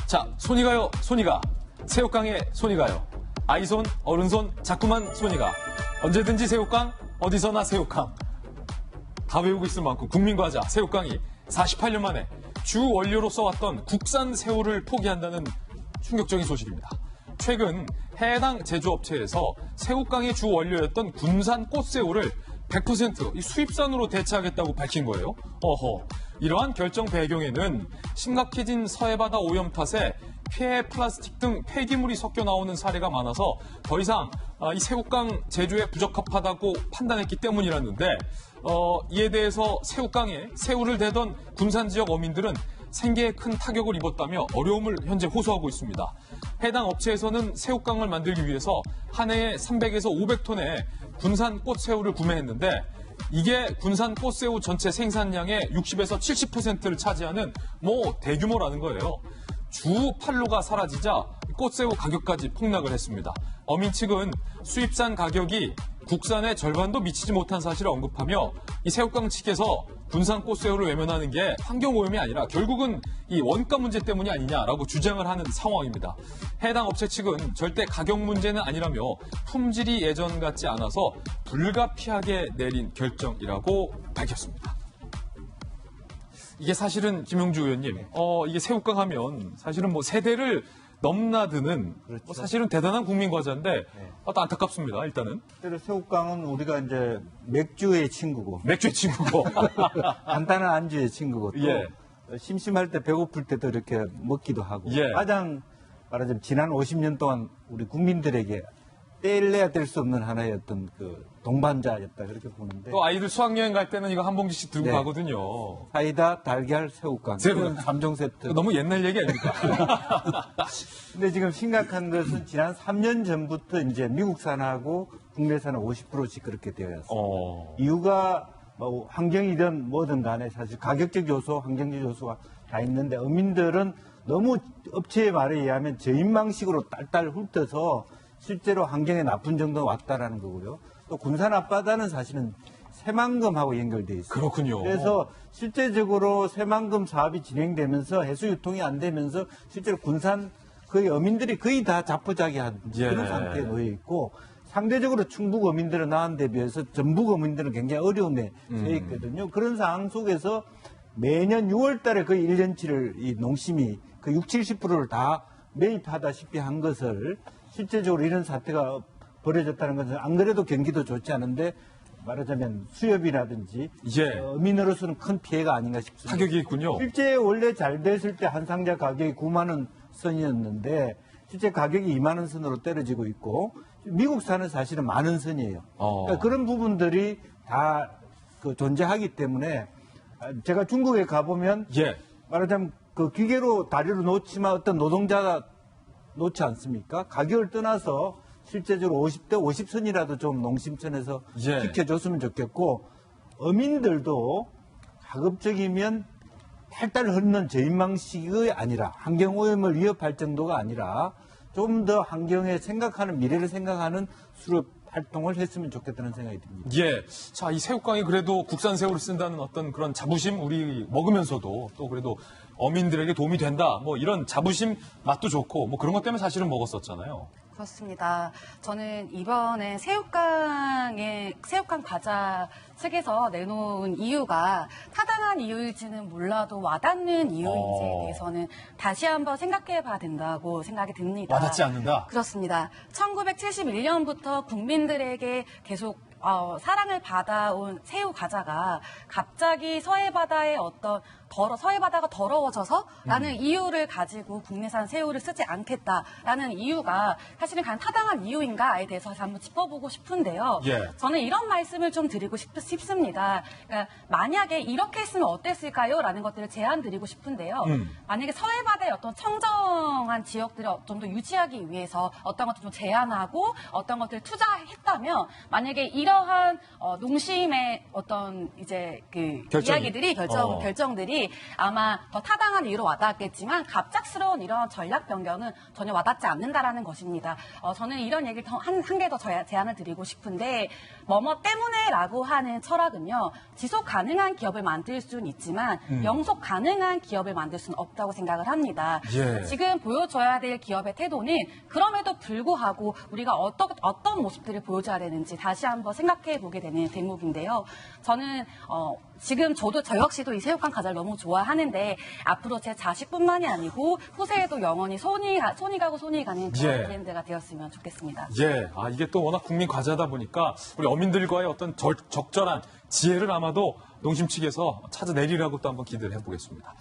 자, 손이 가요, 손이 가. 새우깡에 손이 가요. 아이손, 어른손, 자꾸만 손이 가. 언제든지 새우깡, 어디서나 새우깡. 다 외우고 있을 만큼 국민과자 새우깡이 48년 만에 주 원료로 써왔던 국산 새우를 포기한다는 충격적인 소식입니다. 최근 해당 제조업체에서 새우깡의 주 원료였던 군산 꽃새우를 100% 수입산으로 대체하겠다고 밝힌 거예요. 이러한 결정 배경에는 심각해진 서해바다 오염 탓에 폐, 플라스틱 등 폐기물이 섞여 나오는 사례가 많아서 더 이상 이 새우깡 제조에 부적합하다고 판단했기 때문이라는데 이에 대해서 새우깡에 새우를 대던 군산 지역 어민들은 생계에 큰 타격을 입었다며 어려움을 현재 호소하고 있습니다. 해당 업체에서는 새우깡을 만들기 위해서 한 해에 300에서 500톤의 군산 꽃새우를 구매했는데 이게 군산 꽃새우 전체 생산량의 60에서 70%를 차지하는 대규모라는 거예요. 주 판로가 사라지자 꽃새우 가격까지 폭락을 했습니다. 어민 측은 수입산 가격이 국산의 절반도 미치지 못한 사실을 언급하며 이 새우깡 측에서 군산 꽃새우를 외면하는 게 환경오염이 아니라 결국은 이 원가 문제 때문이 아니냐라고 주장을 하는 상황입니다. 해당 업체 측은 절대 가격 문제는 아니라며 품질이 예전 같지 않아서 불가피하게 내린 결정이라고 밝혔습니다. 이게 사실은 김용주 의원님, 이게 새우깡 하면 사실은 세대를 넘나드는 그렇죠. 사실은 대단한 국민 과자인데 또 안타깝습니다. 일단은 새우깡은 우리가 이제 맥주의 친구고, 간단한 안주의 친구고, 또 심심할 때 배고플 때도 이렇게 먹기도 하고, 가장 말하자면 지난 50년 동안 우리 국민들에게 떼일래야 될 수 없는 하나의 어떤 그 동반자였다 그렇게 보는데. 또 아이들 수학여행 갈 때는 이거 한 봉지씩 들고 가거든요. 사이다, 달걀, 새우깡. 이런 3종 세트. 너무 옛날 얘기 아닙니까? 근데 지금 심각한 것은 지난 3년 전부터 이제 미국산하고 국내산은 50%씩 그렇게 되어 있습니다. 이유가 환경이든 뭐든 간에 사실 가격적 요소, 환경적 요소가 다 있는데 어민들은 너무 업체의 말에 의하면 저인망식으로 딸딸 훑어서 실제로 환경에 나쁜 정도 왔다라는 거고요. 또 군산 앞바다는 사실은 새만금하고 연결되어 있어요. 그렇군요. 그래서 실제적으로 새만금 사업이 진행되면서 해수 유통이 안 되면서 실제로 군산 거의 어민들이 거의 다 자포자기한 그런 상태에 놓여 있고 상대적으로 충북 어민들은 나은 데 비해서 전북 어민들은 굉장히 어려움에 처해 있거든요. 그런 상황 속에서 매년 6월 달에 거의 1년치를 이 농심이 그 60, 70%를 다 매입하다시피 한 것을 실제적으로 이런 사태가 벌어졌다는 것은 안 그래도 경기도 좋지 않은데 말하자면 수협이라든지 어민으로서는 큰 피해가 아닌가 싶습니다. 타격이 있군요. 실제 원래 잘 됐을 때 한 상자 가격이 9만 원 선이었는데 실제 가격이 2만 원 선으로 떨어지고 있고 미국산은 사실은 10,000원 선이에요. 그러니까 그런 부분들이 다 존재하기 때문에 제가 중국에 가보면 말하자면 그 기계로 다리로 놓지만 어떤 노동자가 놓지 않습니까? 가격을 떠나서 실제적으로 50대 50선이라도 좀 농심촌에서 지켜줬으면 좋겠고 어민들도 가급적이면 탈탈 흐르는 저인망식이 아니라 환경오염을 위협할 정도가 아니라 좀 더 환경에 생각하는 미래를 생각하는 수렵 활동을 했으면 좋겠다는 생각이 듭니다. 자, 이 새우깡이 그래도 국산 새우를 쓴다는 어떤 그런 자부심 우리 먹으면서도 또 그래도 어민들에게 도움이 된다. 이런 자부심 맛도 좋고 그런 것 때문에 사실은 먹었었잖아요. 그렇습니다. 저는 이번에 새우깡 과자 측에서 내놓은 이유가 타당한 이유일지는 몰라도 와닿는 이유인지에 대해서는 다시 한번 생각해 봐야 된다고 생각이 듭니다. 와닿지 않는다? 그렇습니다. 1971년부터 국민들에게 계속 사랑을 받아온 새우 과자가 갑자기 서해바다의 서해바다가 더러워져서라는 이유를 가지고 국내산 새우를 쓰지 않겠다라는 이유가 사실은 가장 타당한 이유인가에 대해서 한번 짚어보고 싶은데요. 저는 이런 말씀을 좀 드리고 싶습니다. 그러니까 만약에 이렇게 했으면 어땠을까요? 라는 것들을 제안 드리고 싶은데요. 만약에 서해바다의 어떤 청정한 지역들을 좀 더 유지하기 위해서 어떤 것들 좀 제한하고 어떤 것들을 투자했다면 만약에 이러한 농심의 어떤 이제 이야기들이 결정들이 분들이 아마 더 타당한 이유로 와닿았겠지만 갑작스러운 이런 전략 변경은 전혀 와닿지 않는다라는 것입니다. 저는 이런 얘기를 한 개 더 제안을 드리고 싶은데 뭐뭐 때문에라고 하는 철학은요. 지속 가능한 기업을 만들 수는 있지만 영속 가능한 기업을 만들 수는 없다고 생각을 합니다. 예. 지금 보여줘야 될 기업의 태도는 그럼에도 불구하고 우리가 어떤 모습들을 보여줘야 되는지 다시 한번 생각해 보게 되는 대목인데요. 저는 지금 저 역시도 이 새우깡 과자를 너무 좋아하는데 앞으로 제 자식뿐만이 아니고 후세에도 영원히 손이 가고 손이 가는 그런 예. 브랜드가 되었으면 좋겠습니다. 예, 이게 또 워낙 국민 과제다 보니까 우리 어민들과의 어떤 적절한 지혜를 아마도 농심 측에서 찾아내리라고 또 한번 기대를 해보겠습니다.